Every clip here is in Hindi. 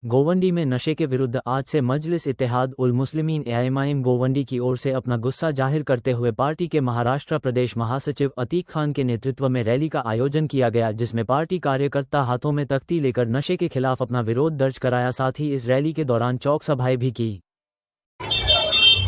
गोवंडी में नशे के विरुद्ध आज से मजलिस इत्तेहाद उल मुस्लिमीन एआईएमआईएम गोवंडी की ओर से अपना गुस्सा जाहिर करते हुए पार्टी के महाराष्ट्र प्रदेश महासचिव अतीक खान के नेतृत्व में रैली का आयोजन किया गया, जिसमें पार्टी कार्यकर्ता हाथों में तख्ती लेकर नशे के खिलाफ अपना विरोध दर्ज कराया। साथ ही इस रैली के दौरान चौक सभाएं भी की।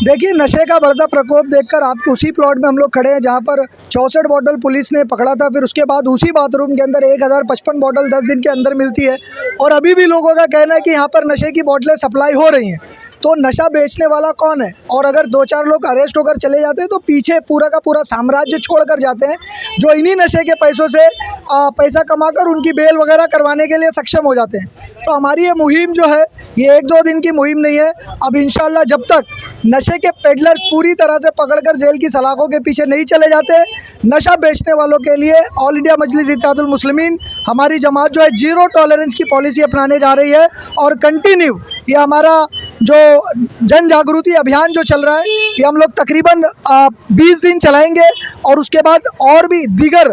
देखिए, नशे का बढ़ता प्रकोप देखकर आपको उसी प्लॉट में हम लोग खड़े हैं जहां पर 64 बॉटल पुलिस ने पकड़ा था। फिर उसके बाद उसी बाथरूम के अंदर 1055 बॉटल 10 दिन के अंदर मिलती है और अभी भी लोगों का कहना है कि यहाँ पर नशे की बोतलें सप्लाई हो रही हैं। तो नशा बेचने वाला कौन है? और अगर 2-4 लोग अरेस्ट होकर चले जाते हैं तो पीछे पूरा का पूरा साम्राज्य छोड़ कर जाते हैं, जो इन्हीं नशे के पैसों से पैसा कमाकर उनकी बेल वगैरह करवाने के लिए सक्षम हो जाते हैं। तो हमारी ये मुहिम जो है, ये 1-2 दिन की मुहिम नहीं है। अब इंशाल्लाह जब तक नशे के पेडलर्स पूरी तरह से पकड़कर जेल की सलाखों के पीछे नहीं चले जाते, नशा बेचने वालों के लिए ऑल इंडिया मजलिस इत्तेहादुल मुस्लिमीन हमारी जमात जो है जीरो टॉलरेंस की पॉलिसी अपनाने जा रही है। और कंटिन्यू ये हमारा जो जन जागृति अभियान जो चल रहा है, ये हम लोग तकरीबन 20 दिन चलाएंगे और उसके बाद और भी दीगर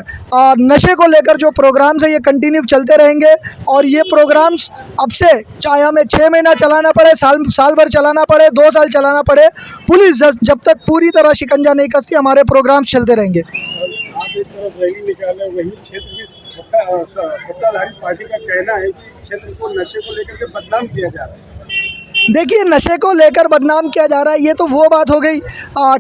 नशे को लेकर जो प्रोग्राम्स है ये कंटिन्यू चलते रहेंगे। और ये प्रोग्राम्स अब से चाहे हमें 6 महीना चलाना पड़े, साल भर चलाना पड़े, 2 साल चलाना पड़े, पुलिस जब तक पूरी तरह शिकंजा नहीं कसती, हमारे प्रोग्राम्स चलते रहेंगे। आप एक तरफ रैली निकाले, वही क्षेत्र की सत्ताधारी पार्टी का कहना है कि क्षेत्र को नशे को लेकर के बदनाम किया जा रहा है। देखिए, नशे को लेकर बदनाम किया जा रहा है, ये तो वो बात हो गई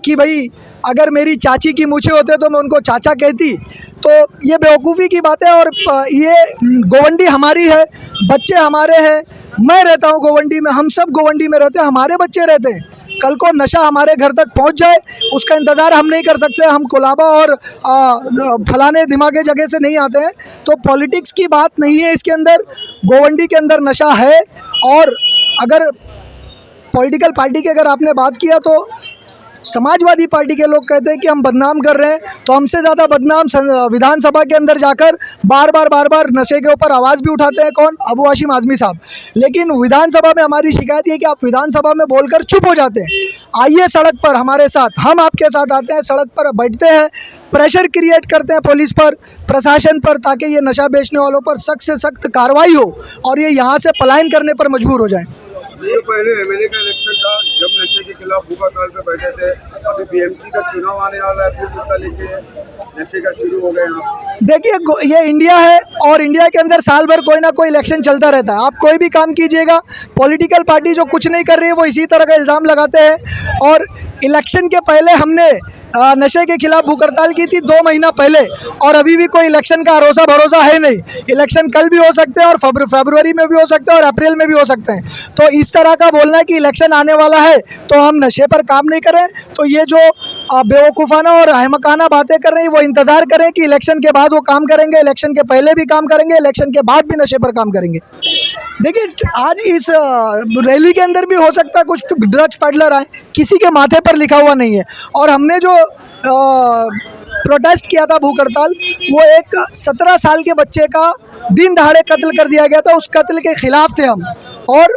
कि भाई अगर मेरी चाची की मूछें होते तो मैं उनको चाचा कहती, तो ये बेवकूफ़ी की बात है। और ये गोवंडी हमारी है, बच्चे हमारे हैं, मैं रहता हूँ गोवंडी में, हम सब गोवंडी में रहते हैं, हमारे बच्चे रहते हैं। कल को नशा हमारे घर तक पहुंच जाए, उसका इंतज़ार हम नहीं कर सकते। हम कोलाबा और फलाने दिमागे जगह से नहीं आते हैं। तो पॉलिटिक्स की बात नहीं है इसके अंदर, गोवंडी के अंदर नशा है। और अगर पॉलिटिकल पार्टी की अगर आपने बात किया तो समाजवादी पार्टी के लोग कहते हैं कि हम बदनाम कर रहे हैं, तो हमसे ज़्यादा बदनाम विधानसभा के अंदर जाकर बार बार नशे के ऊपर आवाज़ भी उठाते हैं। कौन? अबू हाशिम आज़मी साहब। लेकिन विधानसभा में हमारी शिकायत ये है कि आप विधानसभा में बोलकर चुप हो जाते हैं। आइए सड़क पर हमारे साथ, हम आपके साथ आते हैं, सड़क पर बैठते हैं, प्रेशर क्रिएट करते हैं पुलिस पर, प्रशासन पर, ताकि ये नशा बेचने वालों पर सख्त से सख्त कार्रवाई हो और ये यहाँ से पलायन करने पर मजबूर हो जाएं। ये पहले एमएलए का इलेक्शन था, जब नशे के खिलाफ भूखा हड़ताल पे बैठे थे। अभी बीएमसी का चुनाव आने वाला है, फिर मुद्दा लेके नशे का शुरू हो गया। देखिए, ये इंडिया है और इंडिया के अंदर साल भर कोई ना कोई इलेक्शन चलता रहता है। आप कोई भी काम कीजिएगा, पॉलिटिकल पार्टी जो कुछ नहीं कर रही है वो इसी तरह का इल्ज़ाम लगाते हैं। और इलेक्शन के पहले हमने नशे के खिलाफ भूख हड़ताल की थी 2 महीना पहले, और अभी भी कोई इलेक्शन का भरोसा है नहीं। इलेक्शन कल भी हो सकते हैं और फरवरी में भी हो सकते हैं और अप्रैल में भी हो सकते हैं। तो इस तरह का बोलना है कि इलेक्शन आने वाला है तो हम नशे पर काम नहीं करें, तो ये जो बेवकूफ़ाना और अहमकाना बातें कर रहे हैं, वो इंतज़ार करें कि इलेक्शन के बाद वो काम करेंगे, इलेक्शन के पहले भी काम करेंगे, इलेक्शन के बाद भी नशे पर काम करेंगे। देखिए, आज इस रैली के अंदर भी हो सकता है कुछ ड्रग्स पेडलर आए, किसी के माथे पर लिखा हुआ नहीं है। और हमने जो प्रोटेस्ट किया था भूख हड़ताल, वो एक 17 साल के बच्चे का दिन दहाड़े कत्ल कर दिया गया था, उस कत्ल के खिलाफ थे हम और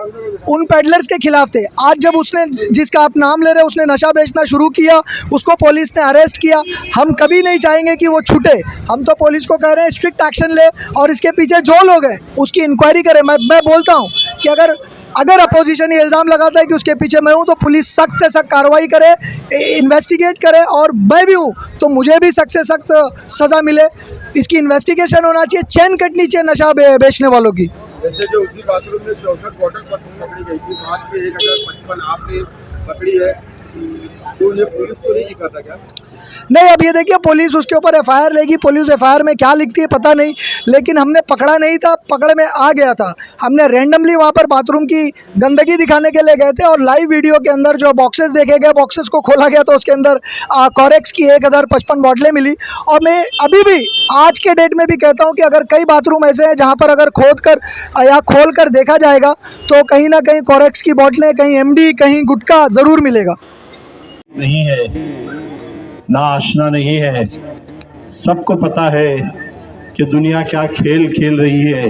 उन पेडलर्स के खिलाफ थे। आज जब उसने, जिसका आप नाम ले रहे हैं, उसने नशा बेचना शुरू किया, उसको पुलिस ने अरेस्ट किया। हम कभी नहीं चाहेंगे कि वो छूटे। हम तो पुलिस को कह रहे हैं स्ट्रिक्ट एक्शन ले और इसके पीछे जो लोग हैं उसकी इंक्वायरी करें। मैं बोलता हूँ कि अगर अपोजिशन ये इल्ज़ाम लगाता है कि उसके पीछे मैं हूँ, तो पुलिस सख्त से सख्त कार्रवाई करे, इन्वेस्टिगेट करे, और मैं भी हूँ तो मुझे भी सख्त से सख्त सज़ा मिले। इसकी इन्वेस्टिगेशन होना चाहिए, चैन कटनी चाहिए नशा बेचने वालों की। जैसे जो उसी बाथरूम में 64 बॉटल पकड़ी गई थी, वहाँ पे 1055 आपने पकड़ी है, तो ये पुलिस को नहीं दिखा था क्या? नहीं, अब ये देखिए, पुलिस उसके ऊपर एफआईआर लेगी, पुलिस एफआईआर में क्या लिखती है पता नहीं, लेकिन हमने पकड़ा नहीं था, पकड़ में आ गया था। हमने रैंडमली वहाँ पर बाथरूम की गंदगी दिखाने के लिए गए थे और लाइव वीडियो के अंदर जो बॉक्सेस देखे गए, बॉक्सेस को खोला गया तो उसके अंदर कोरेक्स की 1055 बॉटलें मिली। और मैं अभी भी आज के डेट में भी कहता हूँ कि अगर कई बाथरूम ऐसे हैं जहाँ पर अगर खोल कर देखा जाएगा तो कहीं ना कहीं कोरेक्स की बॉटलें, कहीं एमडी, कहीं गुटखा ज़रूर मिलेगा। नहीं है ना, आशना नहीं है। सबको पता है कि दुनिया क्या खेल खेल रही है।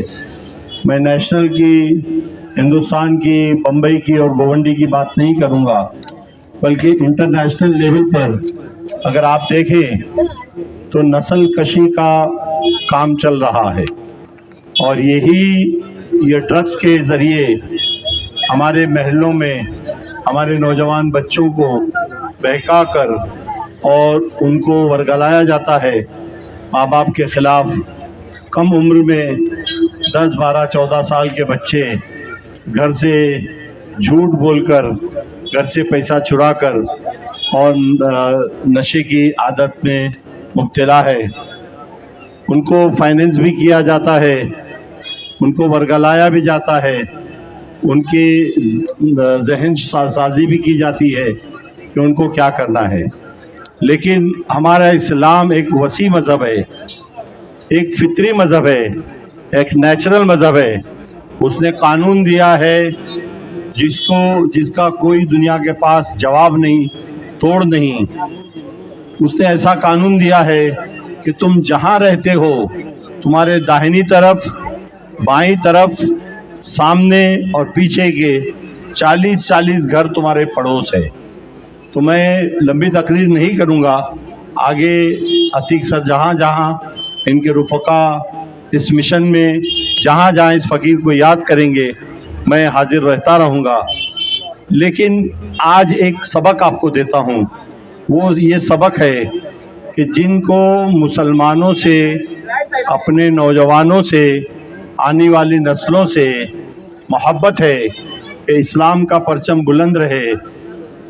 मैं नेशनल की, हिंदुस्तान की, बम्बई की और गोवंडी की बात नहीं करूंगा, बल्कि इंटरनेशनल लेवल पर अगर आप देखें तो नस्ल कशी का काम चल रहा है। और यही ये ड्रग्स के ज़रिए हमारे महलों में हमारे नौजवान बच्चों को बहका कर और उनको वर्गलाया जाता है। माँ बाप के ख़िलाफ़ कम उम्र में 10, 12, 14 साल के बच्चे घर से झूठ बोलकर, घर से पैसा चुराकर और नशे की आदत में मुब्तला है। उनको फाइनेंस भी किया जाता है, उनको वर्गलाया भी जाता है, उनकी जहन साजी भी की जाती है कि उनको क्या करना है। लेकिन हमारा इस्लाम एक वसी मज़हब है, एक फितरी मज़हब है, एक नेचुरल मज़हब है। उसने कानून दिया है जिसका कोई दुनिया के पास जवाब नहीं, तोड़ नहीं। उसने ऐसा कानून दिया है कि तुम जहाँ रहते हो, तुम्हारे दाहिनी तरफ, बाईं तरफ, सामने और पीछे के 40-40 घर तुम्हारे पड़ोस है। तो मैं लंबी तकरीर नहीं करूँगा, आगे अतीक सर जहाँ जहाँ इनके रुफ़का इस मिशन में जहाँ जहाँ इस फ़कीर को याद करेंगे, मैं हाजिर रहता रहूँगा। लेकिन आज एक सबक आपको देता हूँ। वो ये सबक है कि जिनको मुसलमानों से, अपने नौजवानों से, आने वाली नस्लों से मोहब्बत है कि इस्लाम का परचम बुलंद रहे,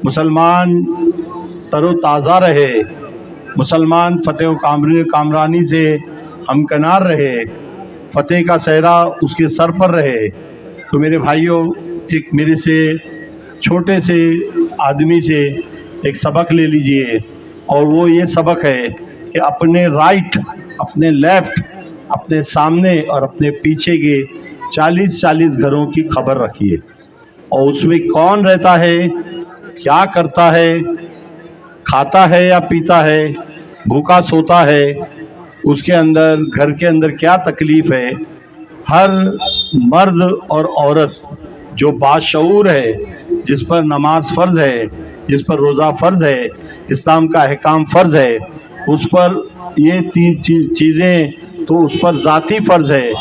मुसलमान तरोताज़ा रहे, मुसलमान फ़तेह कामरानी से हमकनार रहे, फ़तेह का सहरा उसके सर पर रहे। तो मेरे भाइयों, एक मेरे से छोटे से आदमी से एक सबक ले लीजिए, और वो ये सबक है कि अपने राइट, अपने लेफ़्ट, अपने सामने और अपने पीछे के 40-40 घरों की खबर रखिए, और उसमें कौन रहता है, क्या करता है, खाता है या पीता है, भूखा सोता है, उसके अंदर, घर के अंदर क्या तकलीफ़ है। हर मर्द और औरत जो बाशऊर है, जिस पर नमाज फ़र्ज़ है, जिस पर रोज़ा फ़र्ज़ है, इस्लाम का अहकाम फ़र्ज़ है, उस पर ये तीन चीज़ें तो उस पर ज़ाती फ़र्ज़ है,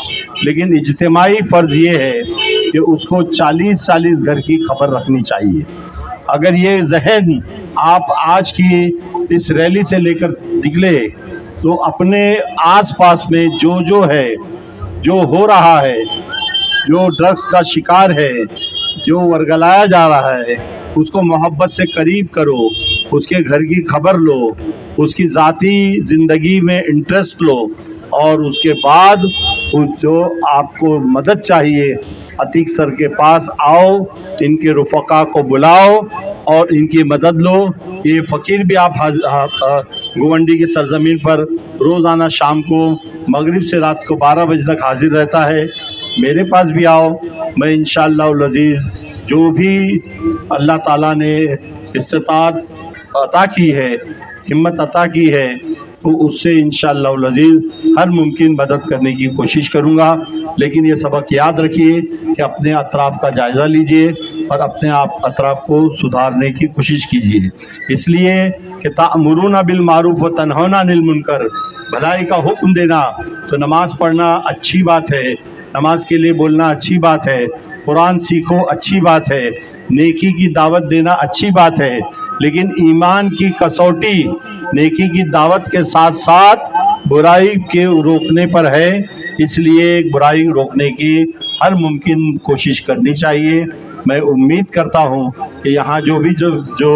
लेकिन इज्तिमाई फ़र्ज़ ये है कि उसको 40-40 घर की खबर रखनी चाहिए। अगर ये जहन आप आज की इस रैली से लेकर निकले तो अपने आस-पास में जो है, जो हो रहा है, जो ड्रग्स का शिकार है, जो वर्गलाया जा रहा है, उसको मोहब्बत से करीब करो, उसके घर की खबर लो, उसकी ज़ाती ज़िंदगी में इंटरेस्ट लो, और उसके बाद जो आपको मदद चाहिए अतीक सर के पास आओ, इनके रुफ़का को बुलाओ और इनकी मदद लो। ये फ़कीर भी आप गोवंडी की सरज़मीन पर रोज़ाना शाम को मगरिब से रात को 12 बजे तक हाजिर रहता है। मेरे पास भी आओ, मैं इंशाअल्लाह अज़ीज़ जो भी अल्लाह ताला ने इस्तिताअत अता की है, हिम्मत अता की है, तो उससे इंशाअल्लाह अज़ीज़ हर मुमकिन मदद करने की कोशिश करूँगा। लेकिन ये सबक याद रखिए कि अपने अतराफ़ का जायज़ा लीजिए और अपने आप अतराफ़ को सुधारने की कोशिश कीजिए। इसलिए कि तामुरूना बिल मारूफ़ व तन्हौना अनिल मुनकर, भलाई का हुक्म देना, तो नमाज़ पढ़ना अच्छी बात है, नमाज के लिए बोलना अच्छी बात है, कुरान सीखो अच्छी बात है, नेकी की दावत देना अच्छी बात है, लेकिन ईमान की कसौटी नेकी की दावत के साथ साथ बुराई के रोकने पर है। इसलिए बुराई रोकने की हर मुमकिन कोशिश करनी चाहिए। मैं उम्मीद करता हूँ कि यहाँ जो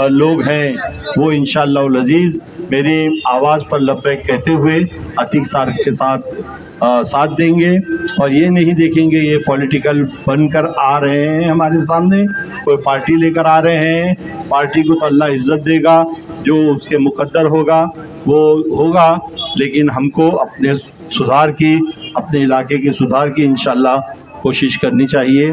लोग हैं वो इंशाअल्लाह अज़ीज़ मेरी आवाज़ पर लब्बैक कहते हुए अतीक सर के साथ देंगे, और ये नहीं देखेंगे ये पॉलिटिकल बनकर आ रहे हैं हमारे सामने, कोई पार्टी लेकर आ रहे हैं। पार्टी को तो अल्लाह इज़्ज़त देगा, जो उसके मुक़द्दर होगा वो होगा, लेकिन हमको अपने सुधार की, अपने इलाके के सुधार की इंशाअल्लाह कोशिश करनी चाहिए।